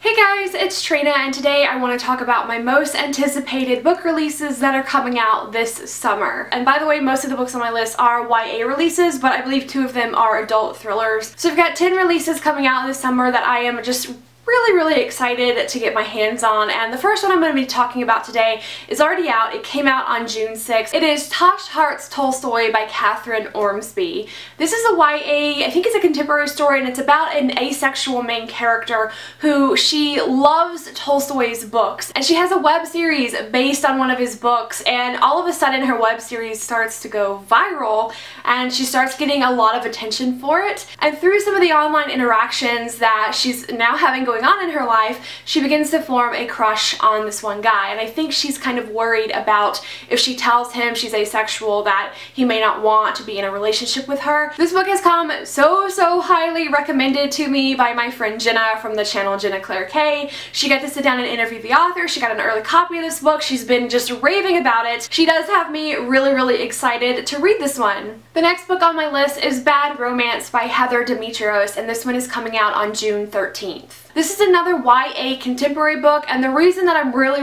Hey guys, it's Trina, and today I want to talk about my most anticipated book releases that are coming out this summer. And by the way, most of the books on my list are YA releases, but I believe 2 of them are adult thrillers. So I've got 10 releases coming out this summer that I am just really excited to get my hands on, and the first one I'm going to be talking about today is already out. It came out on June 6th. It is Tash Hearts Tolstoy by Kathryn Ormsbee. This is a YA, I think it's a contemporary story, and it's about an asexual main character who she loves Tolstoy's books, and she has a web series based on one of his books, and all of a sudden her web series starts to go viral and she starts getting a lot of attention for it. And through some of the online interactions that she's now having going on in her life, she begins to form a crush on this one guy, and I think she's kind of worried about if she tells him she's asexual that he may not want to be in a relationship with her. This book has come so highly recommended to me by my friend Jenna from the channel Jenna Claire K. She got to sit down and interview the author. She got an early copy of this book. She's been just raving about it. She does have me really excited to read this one. The next book on my list is Bad Romance by Heather Demetrios, and this one is coming out on June 13th. This is another YA contemporary book, and the reason that I'm really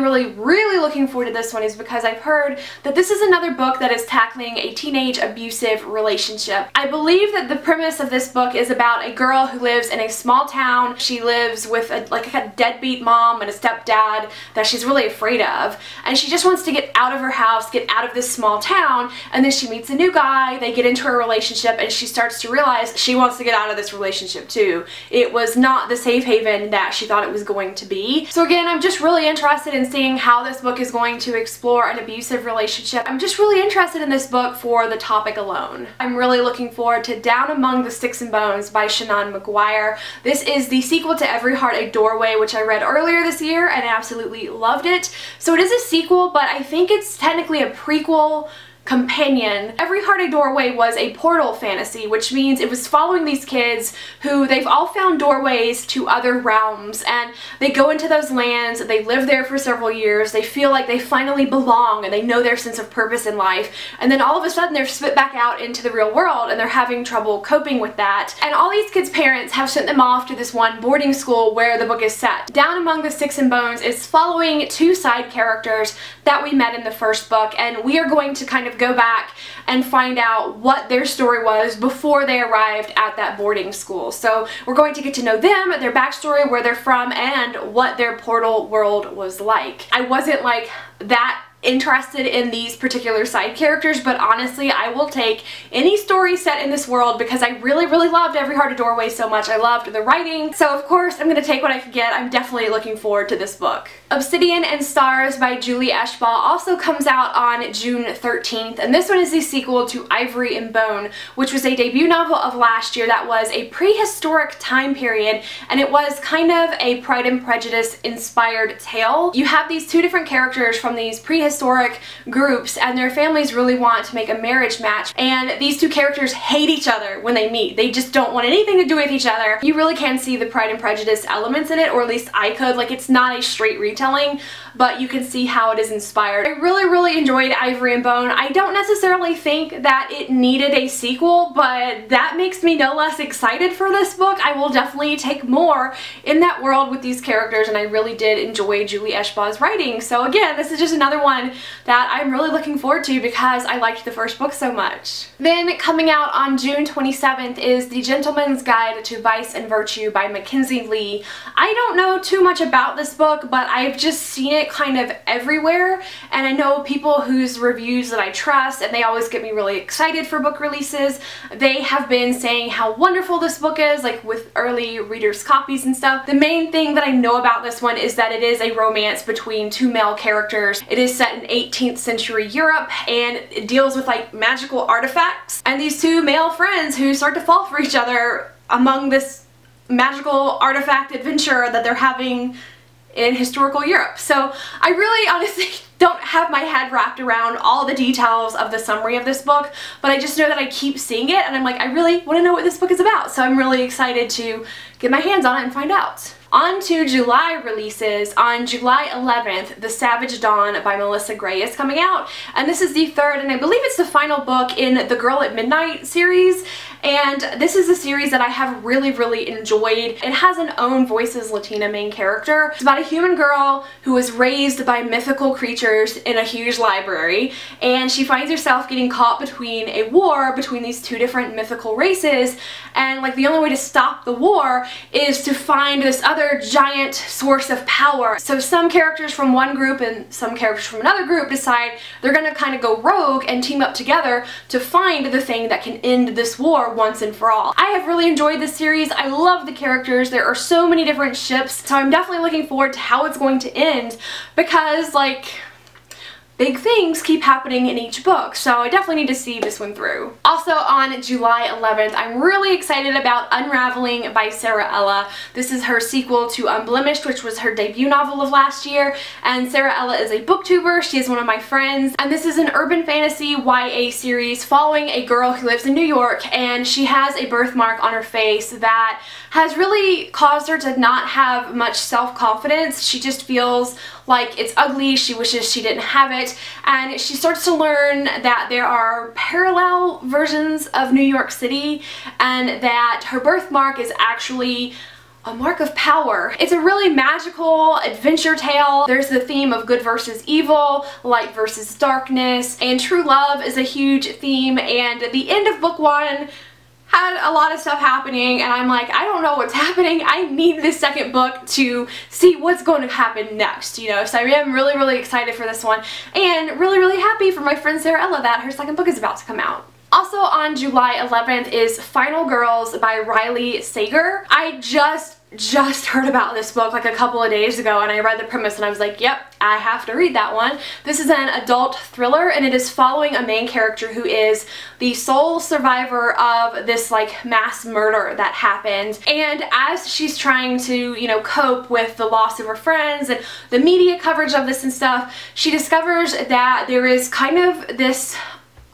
looking forward to this one is because I've heard that this is another book that is tackling a teenage abusive relationship. I believe that the premise of this book is about a girl who lives in a small town. She lives with a deadbeat mom and a stepdad that she's really afraid of, and she just wants to get out of her house, get out of this small town, and then she meets a new guy, they get into a relationship, and she starts to realize she wants to get out of this relationship too. It was not the safe haven that she thought it was going to be. So again, I'm just really interested in seeing how this book is going to explore an abusive relationship. I'm just really interested in this book for the topic alone. I'm really looking forward to Down Among the Sticks and Bones by Seanan McGuire. This is the sequel to Every Heart a Doorway, which I read earlier this year and absolutely loved it. So it is a sequel, but I think it's technically a prequel companion. Every Heart a Doorway was a portal fantasy, which means it was following these kids who they've all found doorways to other realms, and they go into those lands, they live there for several years, they feel like they finally belong and they know their sense of purpose in life, and then all of a sudden they're spit back out into the real world and they're having trouble coping with that. And all these kids' parents have sent them off to this one boarding school where the book is set. Down Among the Sticks and Bones is following 2 side characters that we met in the first book, and we are going to kind of go back and find out what their story was before they arrived at that boarding school. So we're going to get to know them, their backstory, where they're from, and what their portal world was like. I wasn't like that interested in these particular side characters, but honestly I will take any story set in this world because I really loved Every Heart a Doorway so much. I loved the writing, so of course I'm going to take what I could get. I'm definitely looking forward to this book. Obsidian and Stars by Julie Eshbaugh also comes out on June 13th, and this one is the sequel to Ivory and Bone, which was a debut novel of last year that was a prehistoric time period, and it was kind of a Pride and Prejudice inspired tale. You have these 2 different characters from these prehistoric groups, and their families really want to make a marriage match, and these 2 characters hate each other when they meet. They just don't want anything to do with each other. You really can see the Pride and Prejudice elements in it, or at least I could. Like, it's not a straight retelling, but you can see how it is inspired. I really enjoyed Ivory and Bone. I don't necessarily think that it needed a sequel, but that makes me no less excited for this book. I will definitely take more in that world with these characters, and I really did enjoy Julie Eshbaugh's writing. So again, this is just another one that I'm really looking forward to because I liked the first book so much. Then coming out on June 27th is The Gentleman's Guide to Vice and Virtue by Mackenzi Lee. I don't know too much about this book, but I've just seen it kind of everywhere, and I know people whose reviews that I trust, and they always get me really excited for book releases. They have been saying how wonderful this book is, like with early readers' copies and stuff. The main thing that I know about this one is that it is a romance between 2 male characters. It is set in 18th century Europe, and it deals with like magical artifacts and these 2 male friends who start to fall for each other among this magical artifact adventure that they're having in historical Europe. So I really honestly don't have my head wrapped around all the details of the summary of this book, but I just know that I keep seeing it and I'm like, I really want to know what this book is about, so I'm really excited to get my hands on it and find out. On to July releases. On July 11th, The Savage Dawn by Melissa Gray is coming out, and this is the third and I believe it's the final book in the Girl at Midnight series, and this is a series that I have really enjoyed. It has an Own Voices Latina main character. It's about a human girl who was raised by mythical creatures in a huge library, and she finds herself getting caught between a war between these two different mythical races, and like the only way to stop the war is to find this other giant source of power. So some characters from one group and some characters from another group decide they're gonna kind of go rogue and team up together to find the thing that can end this war once and for all. I have really enjoyed this series. I love the characters. There are so many different ships, so I'm definitely looking forward to how it's going to end, because like big things keep happening in each book, so I definitely need to see this one through. Also on July 11th, I'm really excited about Unraveling by Sara. This is her sequel to Unblemished, which was her debut novel of last year, and Sara is a booktuber. She is one of my friends, and this is an urban fantasy YA series following a girl who lives in New York, and she has a birthmark on her face that has really caused her to not have much self-confidence. She just feels like it's ugly, she wishes she didn't have it, and she starts to learn that there are parallel versions of New York City and that her birthmark is actually a mark of power. It's a really magical adventure tale. There's the theme of good versus evil, light versus darkness, and true love is a huge theme, and at the end of book one had a lot of stuff happening, and I'm like, I don't know what's happening. I need this second book to see what's going to happen next, you know? So I am really excited for this one, and really happy for my friend Sara that her second book is about to come out. Also on July 11th is Final Girls by Riley Sager. I just heard about this book like a couple of days ago, and I read the premise and I was like, yep, I have to read that one. This is an adult thriller, and it is following a main character who is the sole survivor of this like mass murder that happened, and as she's trying to, you know, cope with the loss of her friends and the media coverage of this and stuff, she discovers that there is kind of this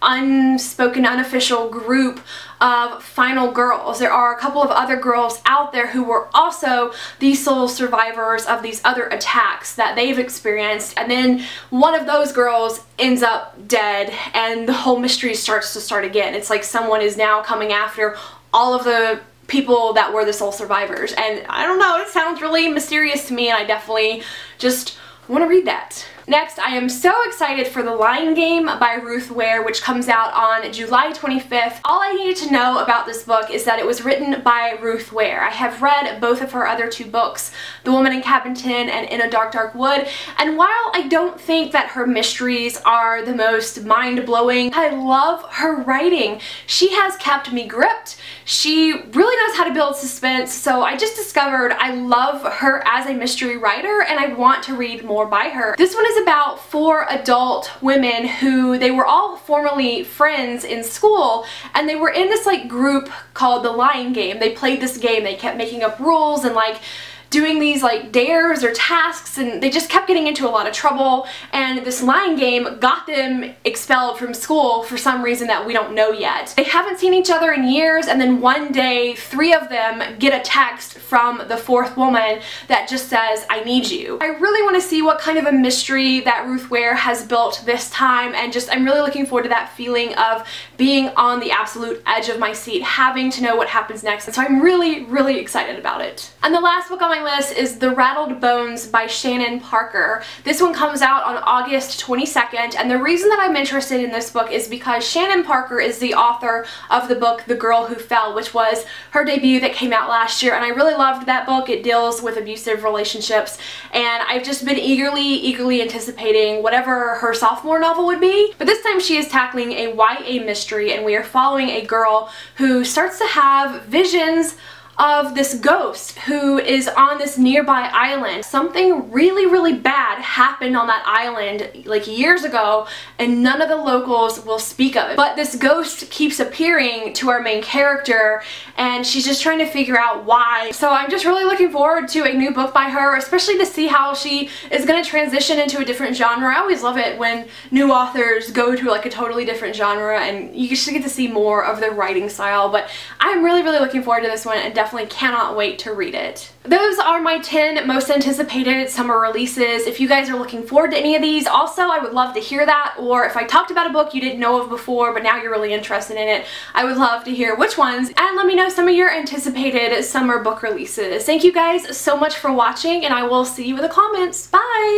unspoken, unofficial group of final girls. There are a couple of other girls out there who were also the sole survivors of these other attacks that they've experienced, and then one of those girls ends up dead and the whole mystery starts to start again. It's like someone is now coming after all of the people that were the sole survivors, and I don't know, it sounds really mysterious to me, and I definitely just want to read that. Next, I am so excited for The Lying Game by Ruth Ware, which comes out on July 25th. All I needed to know about this book is that it was written by Ruth Ware. I have read both of her other two books, The Woman in Cabin 10 and In a Dark Wood, and while I don't think that her mysteries are the most mind-blowing, I love her writing. She has kept me gripped. She really knows how to build suspense, so I just discovered I love her as a mystery writer, and I want to read more by her. This one is about 4 adult women who they were all formerly friends in school, and they were in this like group called The Lying Game. They played this game, they kept making up rules and like doing these like dares or tasks, and they just kept getting into a lot of trouble, and this lying game got them expelled from school for some reason that we don't know yet. They haven't seen each other in years, and then one day 3 of them get a text from the 4th woman that just says, I need you. I really want to see what kind of a mystery that Ruth Ware has built this time, and just I'm really looking forward to that feeling of being on the absolute edge of my seat, having to know what happens next, and so I'm really excited about it. And the last book on my list is The Rattled Bones by Shannon Parker. This one comes out on August 22nd, and the reason that I'm interested in this book is because Shannon Parker is the author of the book The Girl Who Fell, which was her debut that came out last year, and I really loved that book. It deals with abusive relationships, and I've just been eagerly anticipating whatever her sophomore novel would be. But this time she is tackling a YA mystery, and we are following a girl who starts to have visions of this ghost who is on this nearby island. Something really bad happened on that island like years ago, and none of the locals will speak of it. But this ghost keeps appearing to our main character, and she's just trying to figure out why. So I'm just really looking forward to a new book by her, especially to see how she is going to transition into a different genre. I always love it when new authors go to like a totally different genre, and you just get to see more of their writing style. But I'm really looking forward to this one, and definitely definitely cannot wait to read it. Those are my 10 most anticipated summer releases. If you guys are looking forward to any of these, also I would love to hear that, or if I talked about a book you didn't know of before but now you're really interested in it, I would love to hear which ones, and let me know some of your anticipated summer book releases. Thank you guys so much for watching, and I will see you in the comments. Bye!